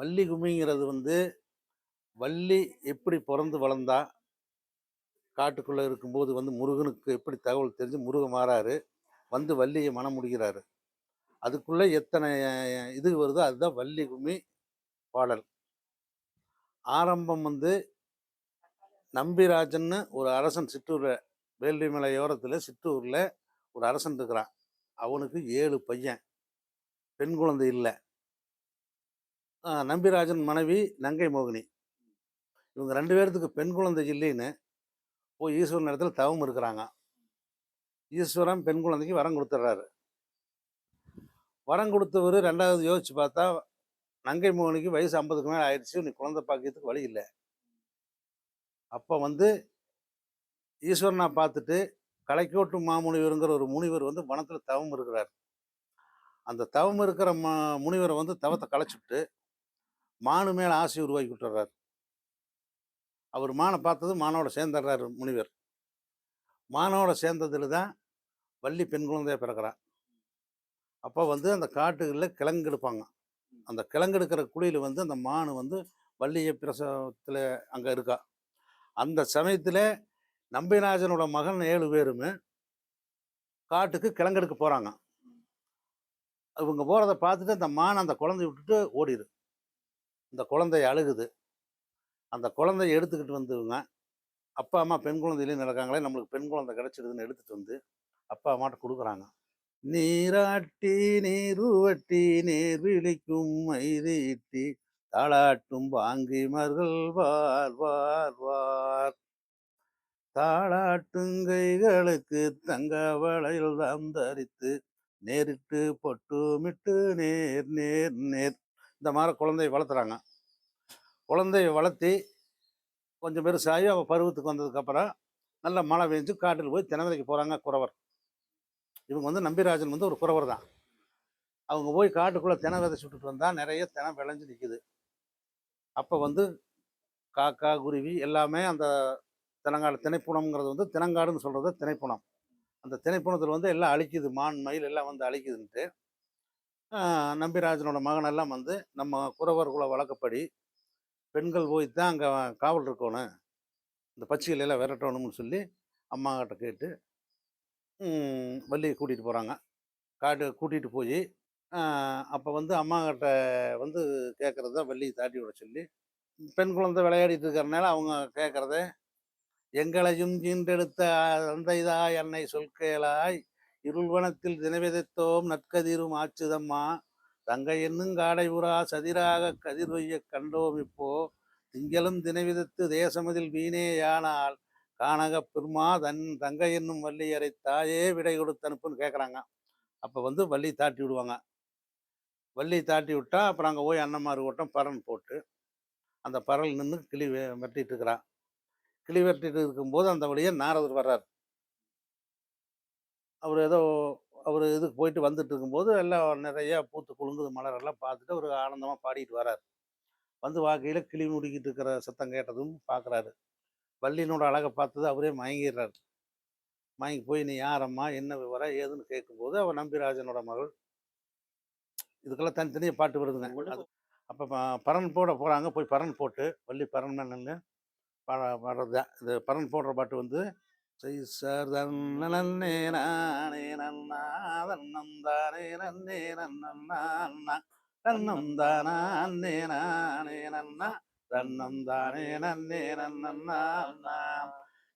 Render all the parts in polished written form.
வள்ளி கும்மிங்கிறது வள்ளி எப்படி பொறந்து வளர்ந்தா, காட்டுக்குள்ள இருக்கும்போது முருகனுக்கு எப்படி தகவல் தெரிஞ்சு முருகன் மாறாரு, வள்ளிய மணம் முடிக்கிறாரு. அதுக்குள்ள எத்தனை இது வருதோ அதுதான் வள்ளி கும்மி பாடல். ஆரம்பம் நம்பிராஜன்னு ஒரு அரசன் சிற்றூர்ல வேள்விமலையோரத்துல சிற்றூர்ல ஒரு அரசன் இருக்கிறான். அவனுக்கு 7 பையன். பெண் குழந்தை இல்ல. நம்பிராஜன் மனைவி நங்கை மோகினி. இவங்க 2 பேர்த்துக்கு பெண் குழந்தை இல்லைன்னு போய் ஈஸ்வரன் இடத்துல தவம் இருக்கிறாங்க. ஈஸ்வரன் பெண் குழந்தைக்கு வரம் கொடுத்துட்றாரு. வரம் கொடுத்தவர் 2வது யோசிச்சு பார்த்தா, நங்கை மோகினிக்கு வயசு 50க்கு மேல ஆயிடுச்சு. நீ குழந்தை பாக்கியத்துக்கு வழி இல்ல. அப்ப ஈஸ்வரனா பார்த்துட்டு கலைக்கோட்டு மாமுனிவருங்கிற ஒரு முனிவர் வனத்துல தவம் இருக்கிறார். அந்த தவம் இருக்கிற முனிவரை தவத்தை கலைச்சுட்டு மானு மேல ஆசை உருவாக்கி விட்டுறாரு. அவர் மானை பார்த்தது மானோட சேர்ந்துடுறாரு முனிவர். மானோட சேர்ந்ததுல தான் வள்ளி பெண் குழந்தையா பிறக்கிறான். அப்போ அந்த காட்டுகளில் கிழங்கு எடுப்பாங்க. அந்த கிழங்கு எடுக்கிற குழியில் அந்த மானு வள்ளிய பிரசவத்தில் அங்கே இருக்கா. அந்த சமயத்தில் நம்பிராஜனோட மகன் 7 பேருமே காட்டுக்கு கிழங்கெடுக்க போகிறாங்க. இவங்க போகிறத பார்த்துட்டு அந்த மான் அந்த குழந்தைய விட்டுட்டு ஓடிடு. இந்த குழந்தைய அழுகுது. அந்த குழந்தைய எடுத்துக்கிட்டு இவங்க அப்பா அம்மா பெண் குழந்தையிலேயும் நடக்காங்களே, நம்மளுக்கு பெண் குழந்தை கிடச்சிடுதுன்னு எடுத்துகிட்டு அப்பா அம்மாட்ட கொடுக்குறாங்க. நீராட்டி நீருவட்டி நீர் விழிக்கும் மைதீட்டி தாளாட்டும் பாங்கிமர்கள் வார் வார் வார் தாளாட்டுங்கைகளுக்கு தங்க வளையல் தாம் தரித்து நேரிட்டு பொட்டுமிட்டு நேர் நேர் நேர். இந்த மாதிரி குழந்தைய வளர்த்துறாங்க. குழந்தைய வளர்த்தி கொஞ்சம் பெருசாகி அவள் பருவத்துக்கு வந்ததுக்கப்புறம் நல்ல மழை பெஞ்சு காட்டில் போய் தினவிதைக்கு போகிறாங்க குறவர். இவங்க நம்பிராஜன் ஒரு குறவர் தான். அவங்க போய் காட்டுக்குள்ளே தினை விதைச்சு விட்டுட்டு வந்தால் நிறைய தினை விளைஞ்சு நிற்குது. அப்போ காக்கா குருவி எல்லாமே அந்த தினங்காடு திணைப்புணம்ங்கிறது தினங்காடுன்னு சொல்கிறது திணைப்புணம். அந்த திணைப்புணத்தில் எல்லாம் அழிக்குது. மான் மயில் எல்லாம் அழிக்குதுன்ட்டு நம்பிராஜனோட மகனெல்லாம் நம்ம குறவர்குல வழக்கப்படி பெண்கள் போய் தான் அங்கே காவல் இருக்கணும், இந்த பச்சைகள் எல்லாம் விரட்டணும்னு சொல்லி அம்மா கிட்ட கேட்டு வள்ளியை கூட்டிகிட்டு போகிறாங்க. கூட்டிகிட்டு போய் அப்போ அம்மா கிட்ட கேட்குறது தான் வள்ளியை தாட்டி விட சொல்லி, பெண் குழந்தை விளையாடிட்டு இருக்கிறனால அவங்க கேட்குறத, எங்களையும் ஈன்றெடுத்த தந்தைதா என்னை சொல்கேளாய், இருள்வனத்தில் தினவிதைத்தோம் நற்கதிரும் ஆச்சுதம்மா, தங்கை என்னும் காடை உரா சதிராக கதிர் வைய கண்டோம் இப்போ, திங்களும் தினவிதத்து தேசமதில் வீணேயானால் கானக பெருமா தங்கை என்னும் வள்ளியரை தாயே விடை கொடுத்து அனுப்புன்னு கேட்குறாங்க. அப்போ வள்ளி தாட்டி விடுவாங்க. வள்ளி தாட்டி விட்டா அப்புறம் அங்கே போய் அன்னமாரு கூட்டம் பரன் போட்டு அந்த பரல் நின்று கிளி வெட்டிட்டு இருக்கிறான். கிளி வெட்டிட்டு இருக்கும்போது அந்த வழியே நாரதர் வர்றார். அவர் இதுக்கு போயிட்டு வந்துட்டு இருக்கும்போது எல்லாம் நிறையா பூத்து குலுங்குது மலரெல்லாம் பார்த்துட்டு ஒரு ஆனந்தமாக பாடிட்டு வர்றார். வாக்கையில் கிளி முடிக்கிட்டு இருக்கிற சத்தம் கேட்டதும் பார்க்குறாரு. வள்ளியினோட அழகை பார்த்தது அவரே மயங்கிடுறாரு. மயங்கி போய் நீ யாரம்மா என்ன விவரம் ஏதுன்னு கேட்கும்போது அவன் நம்பிராஜனோட மகள். இதுக்கெல்லாம் தனித்தனியாக பாட்டு வருதுங்க. அது அப்போ பரன் போட போகிறாங்க. போய் பரன் போட்டு வள்ளி பரன் மேலே பாடுறது தான். இந்த பரன் போடுற பாட்டு சார் தன்னே நானே நன்னா தன்னந்தானே நன்னே நன்னா தன்னந்தானே நானே நன்னா தன்னந்தானே நன்னே நன்னா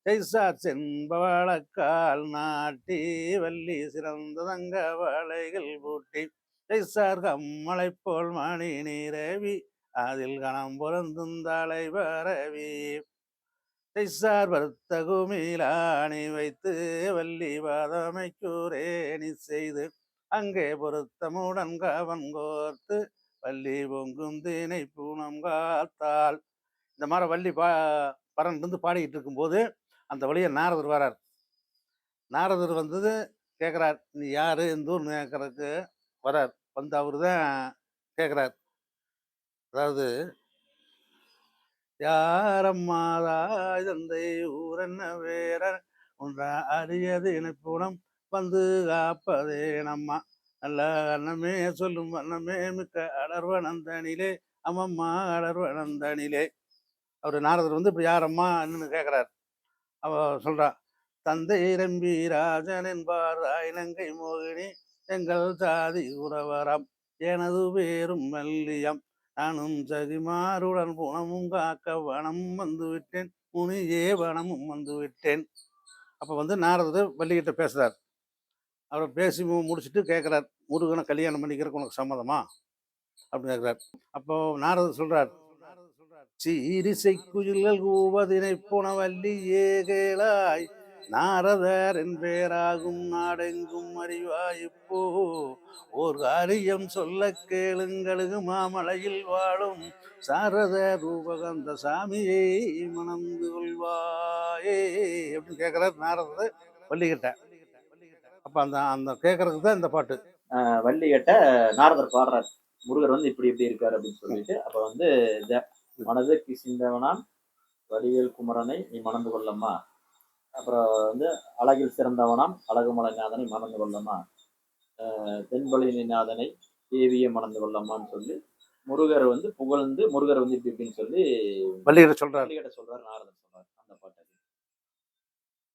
ஜெய்சார் செம்பவளக்கால் நாட்டி வள்ளி சிறந்த தங்க வளைகள் பூட்டி ஜெய்சார் கம்மலை போல் மணி நீரவி அதில் கணம் பொருந்துந்தாளை பரவி ஜெய்சார் வருத்த குமிழாணி வைத்து வள்ளி வாதமைக்கூரேணி செய்து அங்கே பொருத்தமுடன் கவன் கோர்த்து வள்ளி பொங்கும் தினை பூனம் காத்தால். இந்த மாதிரி வள்ளி பரன் பாடிக்கிட்டு இருக்கும்போது அந்த வழியை நாரதர் வரார். நாரதர் கேட்குறார், நீ யார் எந்த ஊர் கேட்கறதுக்கு வரார். அவரு தான் கேட்குறார், அதாவது யாரம்மாதாய் தந்தை ஊரென்ன வேற ஒன்ற அறியது இணைப்புணம் காப்பதே நம்மா நல்ல அன்னமே சொல்லும் வண்ணமே மிக்க அடர்வனந்தனிலே அம்மம்மா அடர் வளர்ந்தனிலே. அவர் நாரதர் வந்து இப்படி யாரம்மா என்னன்னு கேட்குறாரு. அவ சொல்றா, தந்தை ரம்பீராஜன் என்பார் இலங்கை மோகினி எங்கள் சாதி உறவரம் எனது பேரும் மல்லியம் நானும் சதிமாருடன் புனமும் காக்க வனம் வந்து விட்டேன் முனியே வனமும் வந்து விட்டேன். அப்போ வந்து நாரதர் வள்ளிகிட்ட பேசுறார். அவர் பேசி முடிச்சுட்டு கேட்குறார், முருகனை கல்யாணம் பண்ணிக்கிறதுக்கு உனக்கு சம்மதமா அப்படின்னு கேட்குறார். அப்போ நாரதர் சொல்றார், சீரிசை குயில்கள் கூவதினை புனவல்லி ஏகேளாய் நாரதர் என்பேராகும் நாடெங்கும் அறிவாய் இப்போ ஓர் காரியம் சொல்ல கேளுங்களுக்கு மாமலையில் வாழும் சாரத ரூபகந்த சாமியை மணந்து கொள்வாயே அப்படின்னு கேட்கிறார் நாரதர் வள்ளிக்கிட்ட. அப்ப அந்த அந்த கேட்கறதுக்கு தான் இந்த பாட்டு. வள்ளி கிட்ட நாரதர் பாடுறார். முருகர் வந்து இப்படி இப்படி இருக்காரு அப்படின்னு சொல்லிட்டு, அப்ப வந்து மனதுக்கு சிந்தவனாம் வடிவேல் குமரனை நீ மணந்து கொள்ளம்மா. அப்புறம் வந்து அழகில் சிறந்தவனாம் அழகுமலைநாதனை மணந்து கொள்ளம்மா. தென்பொழிநாதனை தேவியை மணந்து கொள்ளம்மான்னு சொல்லி முருகர் வந்து புகழ்ந்து முருகர் வந்து இப்படி இப்படின்னு சொல்லி வள்ளிகிட்ட சொல்றாரு. வள்ளிகிட்ட சொல்றாரு, நாரதர் சொல்றாரு அந்த பாட்டு.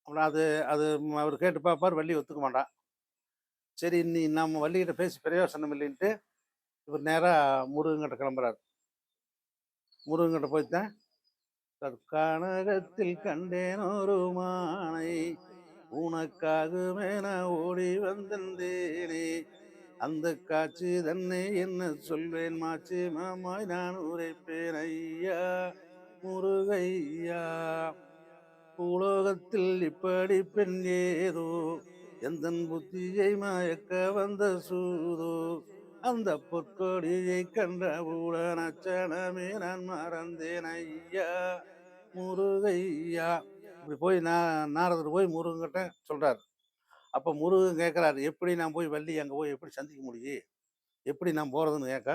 அப்புறம் அது அது அவர் கேட்டு பார்ப்பார், வள்ளி ஒத்துக்க மாட்டான். சரி நீ நம்ம வள்ளிகிட்ட பேசி பிரயோசனம் இல்லைன்ட்டு இவர் நேராக முருகன்கிட்ட கிளம்புறாரு. முருகன்கிட்ட போய்த்தான், கற்கானகத்தில் கண்டேன் ஒரு மானை உனக்காகவே நான் ஓடி வந்தேனே அந்த காட்சி தன்னை என்ன சொல்வேன் மாச்சி மாமாய் நான் உரைப்பேன் ஐயா முருகையா. பூலோகத்தில் இப்படி பெண் ஏதோ எந்தன் புத்தியை மயக்க வந்த சூதோ அந்த பொற்கொடியை கண்டவுடன் அச்சனமே நான் மறந்தேன் ஐயா முருகையா. இப்படி போய் நாரதர் போய் முருகன்கிட்ட சொல்றாரு. அப்போ முருகன் கேட்குறாரு, எப்படி நான் போய் வள்ளி அங்கே போய் எப்படி சந்திக்க முடியும், எப்படி நான் போகிறதுன்னு கேட்க,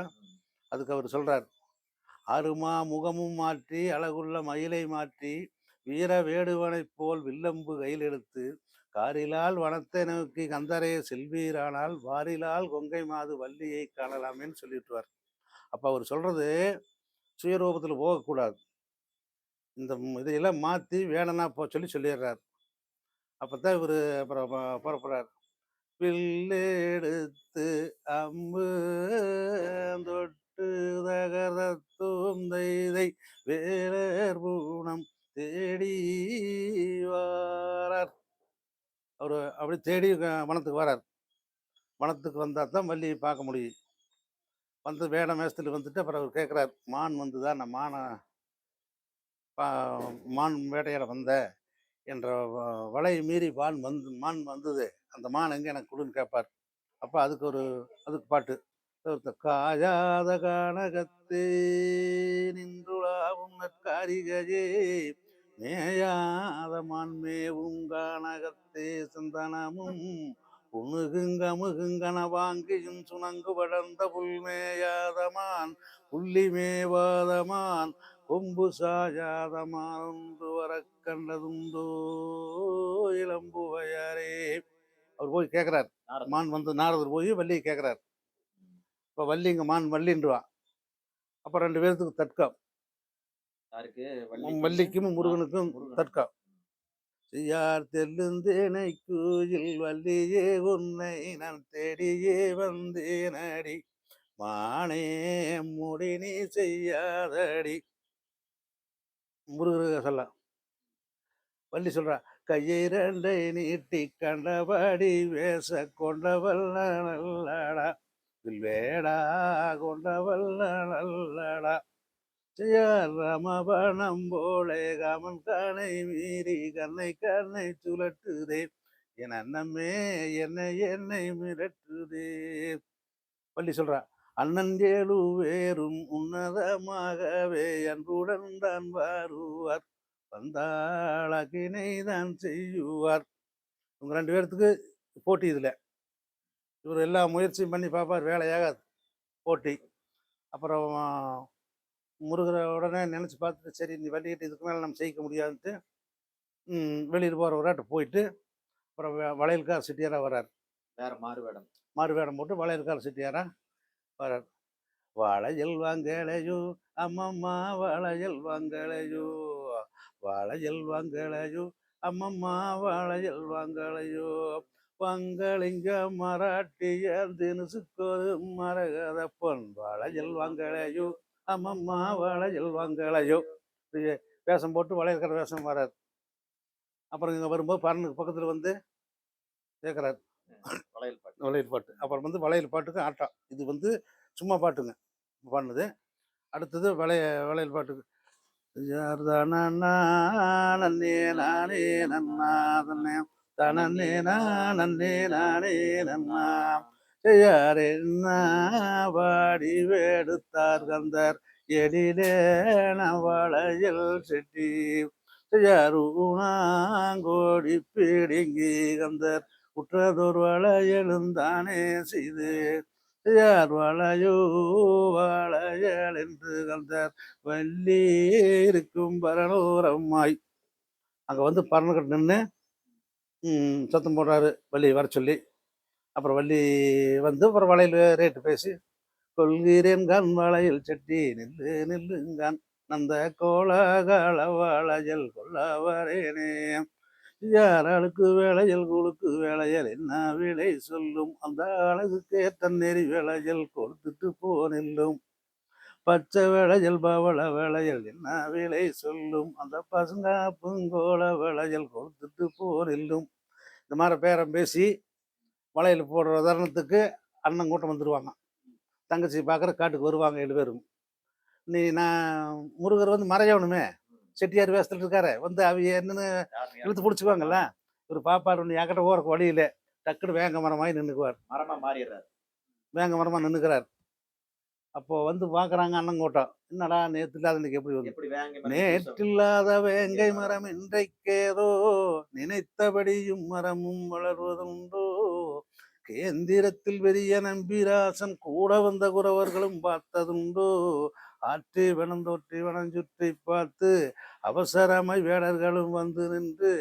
அதுக்கு அவர் சொல்றார், அருமா முகமும் மாற்றி அழகுள்ள மயிலை மாற்றி வீர வேடுவனைப் போல் வில்லம்பு கையில் எடுத்து காரிலால் வனத்தை நோக்கி கந்தரைய செல்வீரானால் வாரிலால் கொங்கை மாது வள்ளியை காணலாமேன்னு சொல்லிட்டுவார். அப்போ அவர் சொல்றது சுயரூபத்தில் போகக்கூடாது, இந்த இதையெல்லாம் மாற்றி வேணும்னா சொல்லி சொல்லிடுறார். அப்போ தான் இவர் அப்புறம் புறப்படுறார். பில்லெடுத்து அம்பு தொட்டு தகரத்தும் தைதை வேலர் பூணம் தேடி வாரார். அவர் அப்படி தேடி வனத்துக்கு வரார். வனத்துக்கு வந்தால் தான் வள்ளியை பார்க்க முடியும். வந்து வேட மேசத்தில் வந்துட்டு அப்புறம் அவர் கேட்குறார், மான் வந்துதான் நான் மான் வேட்டையாட வந்தேன் என்ற வலையை மீறி மான் வந்தது, அந்த மான் எங்கே எனக்கு கொடுன்னு கேட்பார். அப்போ அதுக்கு பாட்டு, காயாத கானகத்தே நின்றுளாவும் நற்காரிகையே மேயாத மான்மேவும் கானகத்தே சந்தனமும் புணுகுங்கமுகுங்கன வாங்கியும் சுணங்கு வளர்ந்த புல்மேயாதமான் புள்ளி மேவாதமான் கொம்பு சாயாதமான் ஒன்று வர கண்டதுண்டோ இளம்புவையாரே. அவர் போய் கேட்குறார், மான் வந்து நாரதர் போய் வள்ளியை கேட்குறார். இப்போ வள்ளிங்க மான் வள்ளின்றான். அப்போ 2 பேர்த்துக்கு தர்க்கம், வள்ளிக்கும் முருகனுக்கும் தர்க்கம். செய்யார் தெல்லுந்தேனை கூயில் வள்ளியே உன்னை நான் தேடியே வந்தேனடி மானே முடி நீ செய்யாதடி. முருகர் சொல்ல, வள்ளி சொல்றா, கையை 2 நீட்டி கண்டபடி வேச கொண்டவள் நல்லடா வேடா கொண்டவள் நல்லடா ரமபணம் போலே காமன் கனை மீறி கண்ணை சுழட்டுதே என் அண்ணமே என்னை மிரட்டுதே. வள்ளி சொல்றா, அண்ணன் 7 பேரும் உன்னதமாகவே அன்புடன் தான் வருவார் வந்தாளகினை தான் செய்யுவார். இவங்க 2 பேர்த்துக்கு போட்டி. இதில் இவர் எல்லா முயற்சியும் பண்ணி பார்ப்பார், வேலையாகாது, போட்டி. அப்புறம் முருகரை உடனே நினச்சி பார்த்துட்டு, சரி நீ வள்ளிக்கிட்டு இதுக்கு மேலே நம்ம செய்ய முடியாதுன்ட்டு வெளியில் போகிறவராட்டு போயிட்டு அப்புறம் வளையல்கார செட்டியாராக வர்றார். வேற மாறு வேடம் போட்டு வளையல்கார செட்டியாராக வர்றார். வாழையல் வாங்கலையோ அம்மம்மா வாழையல் வாங்கலையோ, வாழையல் வாங்கலையோ அம்மம்மா வாழையல் வாங்கலையோ, வங்கலிங்க மராட்டிய தினுசுக்கொரு மரகத பொன் வாழையல் வாங்கலையோ அம்மம்மா வாழையல் வாங்கலையோ. இப்படி வேஷம் போட்டு வளையல்கார வேஷம் வரார். அப்புறம் இங்கே வரும்போது பரனுக்கு பக்கத்தில் வந்து கேட்குறாரு வளையல் பாட்டு. வளையல் பாட்டு. அப்புறம் வந்து வளையல் பாட்டுக்கு ஆட்டம். இது வந்து சும்மா பாட்டுங்க பண்ணுது. அடுத்தது வளையல் பாட்டுக்கு யார்தானா நன்னே நானே நன்னா தன்னே தனன்னே நன்னே நானே நன்னா யாரே வாடி வேடுத்தார் கந்தர் எழிலே வளையல் செட்டி யாருனாங்கோடி பிடிங்கி கந்தர் குற்றதொரு வளையலுந்தானே செய்து யார் வளையோ வளையல் என்று கந்தர் வள்ளி இருக்கும் பரனோரம்மாய். அங்கே வந்து பரனுக்கிட்ட நின்று சத்தம் போடுறாரு வள்ளி வர சொல்லி. அப்புறம் வள்ளி வந்து அப்புறம் வளையல் ரேட்டு பேசி கொள்கிறேன் கண் வளையல் செட்டி நில்லு நில்லுங்கான் நந்த கோலகால வளையல் கொள்ள வரேனே யாராளுக்கு வேலையல் குழுக்கு வேலையல் என்ன விலை சொல்லும் அந்த அழகுக்கு ஏற்ற நெறி வேலையல் கொடுத்துட்டு போனில்லும் பச்சை வேலையல் பவள வேலையல் என்ன விலை சொல்லும் அந்த பசங்க பூங்கோள வேலையல் கொடுத்துட்டு போனில்லும். இந்த மாதிரி பேரம் பேசி வளையல் போடுற தருணத்துக்கு அண்ணன் கூட்டம் வந்துடுவாங்க. தங்கச்சி பார்க்குற காட்டுக்கு வருவாங்க 7 பேரும். நான் முருகர் வந்து மறையவனுமே செட்டியார் வேஷத்தில் இருக்காரு வந்து அவங்க என்னன்னு இழுத்து பிடிச்சிக்குவாங்கல்ல. இவர் பாப்பாரு ஒன்று என்கிட்ட ஓரக்கு வழியில டக்குன்னு வேங்க மரமாகி நின்றுக்குவார். மரமா மாறிடுறாரு. வேங்க மரமாக நின்றுக்கிறார். அப்போ வந்து பார்க்குறாங்க அண்ணன் கூட்டம். என்னடா நேற்று இல்லாத இன்னைக்கு எப்படி வந்து நேற்றில்லாத வேங்கை மரம் இன்றைக்கேதோ நினைத்தபடியும் மரமும் வளர்வதுண்டோ கேந்திரத்தில் பெரிய நம்பிராசன் கூட வந்த குறவர்களும் பார்த்ததுண்டோ ஆற்றி வனந்தோற்றி வனஞ்சுற்றி பார்த்து அவசரமாய் வேடர்களும் வந்து நின்று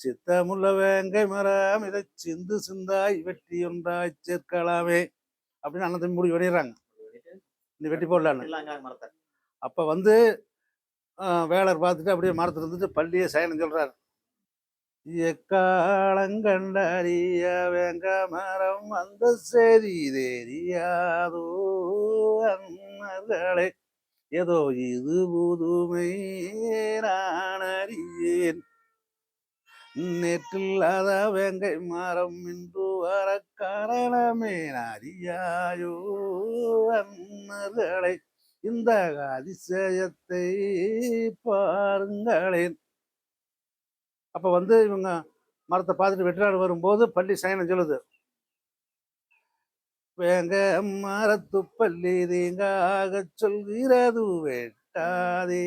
சித்தமுள்ள வேங்கை மரம் இதை சிந்து சிந்தாய் வெட்டி ஒன்றாய் சேர்க்கலாமே அப்படின்னு அண்ணன் தம்பி முடி வெடிடுறாங்க. நீ வெட்டி போடலான்னு. அப்போ வந்து வேலர் பார்த்துட்டு அப்படியே மரத்தில் இருந்துட்டு பள்ளியே சயனம் சொல்கிறார். எக்காலங்கண்டறிய வேங்க மரம் அந்த செய்தி தெரியாதோ அண்ணர்களே ஏதோ இது புதுமை நான் அறியேன் நேற்றில்லாத வேங்கை மரம் இன்று வர காரணமே அறியாயோ அண்ணர்களே இந்த அதிசயத்தை பாருங்களேன். அப்போ வந்து இவங்க மரத்தை பார்த்துட்டு வெற்றிநாடு வரும்போது பள்ளி சயனம் சொல்லுது. வேங்க மரத்து பள்ளி தீங்காக சொல்கிறது வெட்டாதே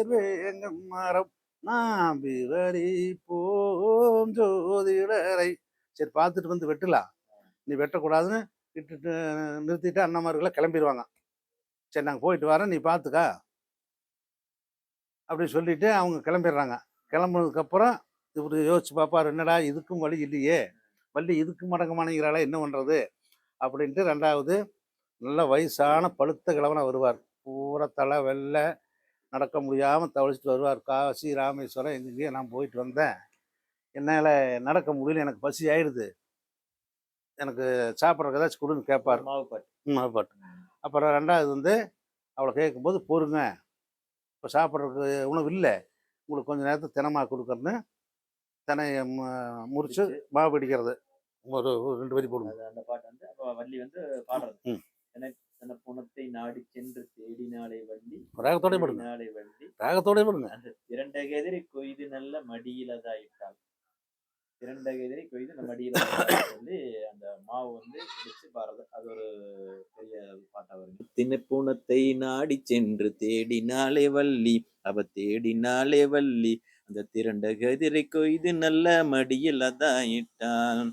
வேங்க மரம் நாம் விவரி போம் ஜோதிடரை. சரி பார்த்துட்டு வந்து வெட்டலாம், நீ வெட்டக்கூடாதுன்னு விட்டுட்டு நிறுத்திட்டு அண்ணன்மார்களை கிளம்பிடுவாங்க. சரி நாங்கள் போயிட்டு வரேன் நீ பார்த்துக்கா அப்படின்னு சொல்லிட்டு அவங்க கிளம்பிடுறாங்க. கிளம்புனதுக்கப்புறம் இப்படி யோசிச்சு பார்ப்பார், என்னடா இதுக்கும் வழி இல்லையே, வள்ளி இதுக்கு மடங்க மாட்டேங்கிறாளா என்ன பண்ணுறது அப்படின்ட்டு. ரெண்டாவது நல்ல வயசான பழுத்த கிழவனை வருவார். பூரா தலை வெள்ளை, நடக்க முடியாமல் தவழிச்சிட்டு வருவார். காசி ராமேஸ்வரம் எங்கெங்கேயோ நான் போயிட்டு வந்தேன், என்னால் நடக்க முடியல, எனக்கு பசி ஆயிடுது, எனக்கு சாப்பிட்றதுக்கு ஏதாச்சும் கொடுன்னு கேட்பார். மாவுப்பாட்டு. அப்புறம் ரெண்டாவது வந்து அவளை கேட்கும்போது பொறுங்க, இப்போ சாப்பிட்றதுக்கு உணவு இல்லை, உங்களுக்கு கொஞ்சம் நேரத்துக்கு தினமாக கொடுக்குறேன்னு தினையை முறித்து மாவு பிடிக்கிறது. ஒரு 2 வரி போடுங்க. அந்த பாட்டு வந்து அப்போ வள்ளி வந்து பாடுறது. தன புணத்தை நாடி சென்று தேடினாலே வள்ளி ராகத்தோட போடுங்க, வள்ளி ராகத்தோட போடுங்க. அந்த திரண்டகெதிரி கொய்து நல்ல மடியிலதாயிட்டாள். திரண்டகெதிரி கொய்து இந்த மடியில சொல்லி அந்த மாவு வந்து பிடிச்சு பாடுறது. அது ஒரு பெரிய பாட்டா வருங்க. தினப்புணத்தை நாடி சென்று தேடினாலே வள்ளி அவ தேடினாலே வள்ளி அந்த திரண்ட கதிரை கொய்து நல்ல மடியில் அதாயிட்டான்.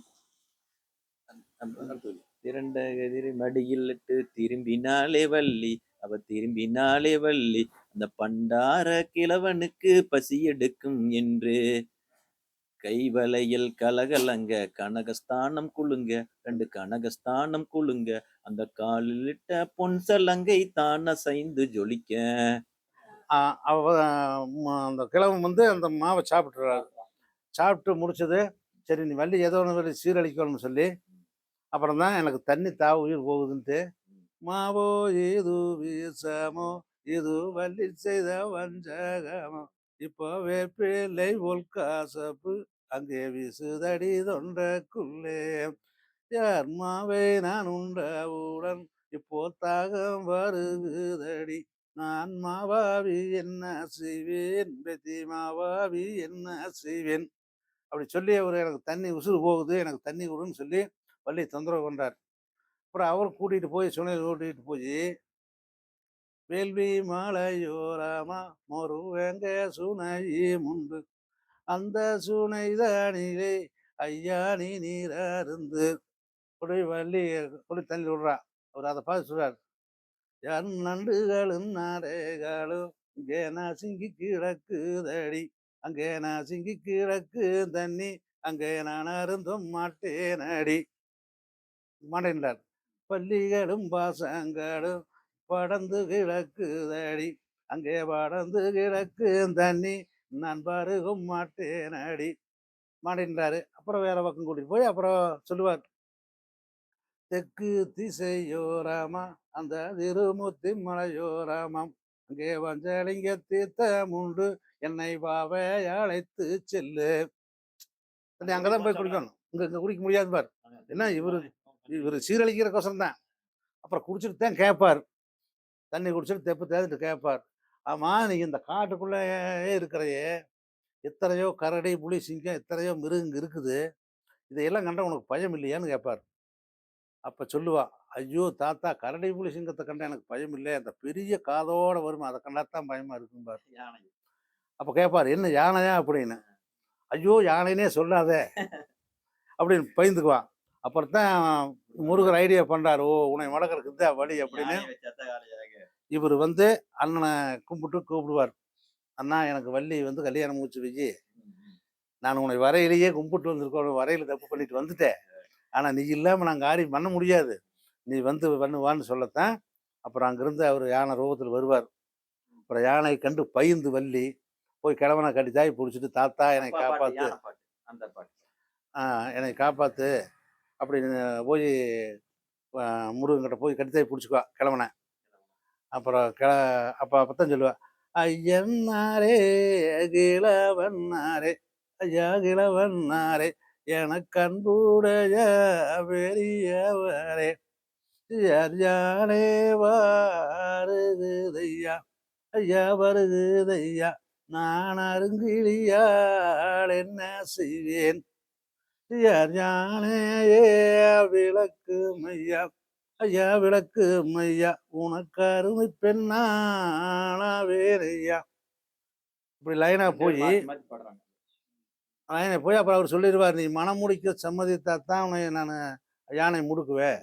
திரண்ட கதிரை மடியில் இட்டு திரும்பினாலே வள்ளி அவ திரும்பினாலே வள்ளி அந்த பண்டார கிழவனுக்கு பசி எடுக்கும் என்று கைவளையல் கலகலங்க கனகஸ்தானம் குலுங்க 2 கனகஸ்தானம் குலுங்க அந்த காலிலிட்ட பொன் சலங்கை தான் அசைந்து ஜொலிக்க. ஆ, அவ அந்த கிழவன் வந்து அந்த மாவை சாப்பிட்டுறாரு. சாப்பிட்டு முடிச்சது, சரி நீ வள்ளி ஏதோ ஒன்று சீரழிக்கணும்னு சொல்லி, அப்புறம் தான் எனக்கு தண்ணி உயிர் போகுதுன்ட்டு, மாவோ இது வீசமோ, இது வள்ளி செய்த வஞ்சகமோ, இப்போ வேப்பிலை போல் காசப்பு, அங்கே வீசுதடி தொண்டைக்குள்ளே. யார் மாவை நான் உண்டவுடன் இப்போ தாகம் வருகுதடி. நான் மாவாவி என்ன செய்வேன், பெத்தி மாவாவி என்ன செய்வேன். அப்படி சொல்லி அவர் எனக்கு தண்ணி உசுறு போகுது, எனக்கு தண்ணி விடுன்னு சொல்லி வள்ளி தொந்தரவு கொண்டார். அப்புறம் அவர் கூட்டிட்டு போய் சுனையில் கூட்டிட்டு போய், வேள்வி மாலையோராமா மொரு வேங்க சுனையும் உண்டு, அந்த சுனைதானிலே ஐயா நீ நீராருந்து அப்படி வள்ளி கொண்டு தண்ணி விடுறா. அவர் அதை பார்த்து சொல்றார், என் நண்டுகளும் நாரைகளும் இங்கே நசுங்கி கிடக்குதடி, அங்கே நசுங்கி கிடக்கு தண்ணி, அங்கே நான் அருந்தும் மாட்டேனடி மாட்டேன்றார். பள்ளிகளும் பாசங்களும் படர்ந்து கிடக்குதடி, அங்கே படர்ந்து கிடக்கு தண்ணி, நான் பருகும் மாட்டேனடி மாட்டேன்றாரு. அப்புறம் வேற பக்கம் கூட்டிட்டு போய் அப்புறம் சொல்லுவார், தெற்கு திசையோராமா அந்த திருமுத்தி மலையோராமாம், அங்கே வஞ்சலிங்க தீர்த்தம் உண்டு, என்னை பாவை அழைத்து செல்லு. தண்ணி அங்கதான் போய் குடிக்கணும், இங்க இங்க குடிக்க முடியாது பார். என்ன இவரு சீரழிக்கிறக்கோசரம் தான். அப்புறம் குடிச்சிட்டு தான் கேட்பார், தண்ணி குடிச்சிட்டு தெப்பு தேர்ந்துட்டு கேட்பார், ஆமா நீங்க இந்த காட்டுக்குள்ளேயே இருக்கிறையே, எத்தனையோ கரடி புலி சிங்கம் எத்தனையோ மிருகங்க இருக்குது, இதையெல்லாம் கண்டா உனக்கு பயம் இல்லையான்னு கேட்பார். அப்ப சொல்லுவா, ஐயோ தாத்தா கரடி புலி சிங்கத்தை கண்டா எனக்கு பயம் இல்லை, அந்த பெரிய காதோட வருமா அதை கண்டா தான் பயமா இருக்கும்பார். யானை. அப்ப கேட்பார், என்ன யானையா அப்படின்னு. ஐயோ யானைனே சொல்லாத அப்படின்னு பயந்துக்குவான். அப்புறம் தான் முருகர் ஐடியா பண்றாரு, ஓ உன்னை மடக்கிறதுக்கு தான் வழி அப்படின்னு. யானையை வச்சாதான் வேலையாக. இவர் வந்து அண்ணனை கும்பிட்டு கூப்பிடுவார், அண்ணா எனக்கு வள்ளி வந்து கல்யாணம் முடிச்சு வச்சு, நான் உன்னை வரையிலேயே கும்பிட்டு வந்திருக்கோம், வரையில தப்பு பண்ணிட்டு வந்துட்டேன், ஆனா நீ இல்லாம நான் காரியம் பண்ண முடியாது, நீ வந்து பண்ணுவான்னு சொல்லத்தான். அப்புறம் அங்கிருந்து அவர் யானை ரூபத்தில் வருவார். அப்புறம் யானை கண்டு பயந்து வள்ளி போய் கிழவனை கட்டி தாய் பிடிச்சிட்டு, தாத்தா என்னை அப்பா பாட்டு, காப்பாத்து, யானை பாட்டு. அந்த பாட்டு. என்னை காப்பாத்து அப்படின்னு போய் முருகன்கிட்ட போய் கட்டி தாய் பிடிச்சிக்குவா கிழவனை. அப்புறம் அப்போ அப்பத்தான் சொல்லுவா, ஐயன்னாரே கிழவன்னாரே ஐயா கிழவன்னாரே எனக்கு அன்புடைய பெரியவரே, யார் யானே வருகுதையா ஐயா வருகுதையா, நான் அருங்கிலியால் என்ன செய்வேன், யார் யானையே விளக்கு மையா ஐயா விளக்கு மையா, உனக்கு அருமை பெண்ணாவேனையா. இப்படி லைனா போய் மாத்தி மாத்தி பாடுறாங்க. அப்புறம் அவர் சொல்லிடுவார், நீ மனம் முடிக்க சம்மதித்தா தான் உன்னை நான் யானை முடுக்குவேன்,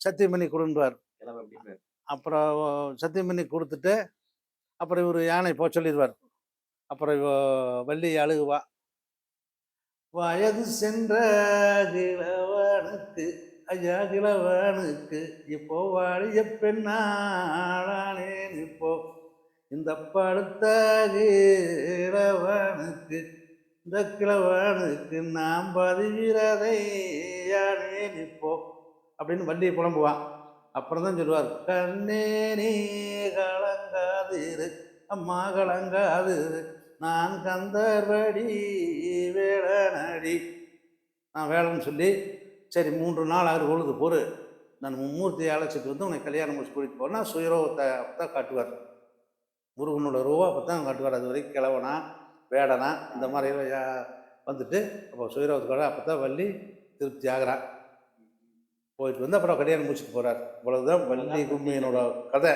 சத்தியம் பண்ணி கொடுன்றார். கிழவன் அப்படின்றாரு. அப்புறம் சத்தியம் பண்ணி கொடுத்துட்டு அப்புறம் இவர் யானை போக சொல்லிடுவார். அப்புறம் வள்ளி அழுகுவா, வயது சென்ற கிழவனுக்கு ஐயா கிழவனுக்கு இப்போ வாழிய பெண்ணானேன், இப்போ இந்த படுத்த கிழவனுக்கு இந்த கிழவனுக்கு நாம் பதிவிரதை யானேன் இப்போ அப்படின்னு வள்ளியை புலம்புவான். அப்புறம் தான் சொல்லுவார், கண்ணே நீ கலங்காதிரு அம்மா கலங்காதிரு, நான் கந்தர்வடி வேளனடி. நான் வேலைன்னு சொல்லி, சரி 3 நாள் 6 பொழுது பொறு, நான் மும்மூர்த்தியை அழைச்சிட்டு வந்து உன்னை கல்யாணம் முடிச்சு கூட்டிட்டு போனா சுயரோகத்தை தான் காட்டுவார். முருகனோட ரூபா அப்போ தான் காட்டுவார். அது வரைக்கும் கிழவனா வேடனா இந்த மாதிரி வந்துட்டு அப்போ சுயரோகத்துக்காக அப்போ தான் வள்ளி திருப்தி ஆகிறான். போயிட்டு வந்து அப்புறம் கல்யாணம் முடிச்சுட்டு போகிறார். இவ்வளவுதான் வள்ளி கும்மியினோட கதை.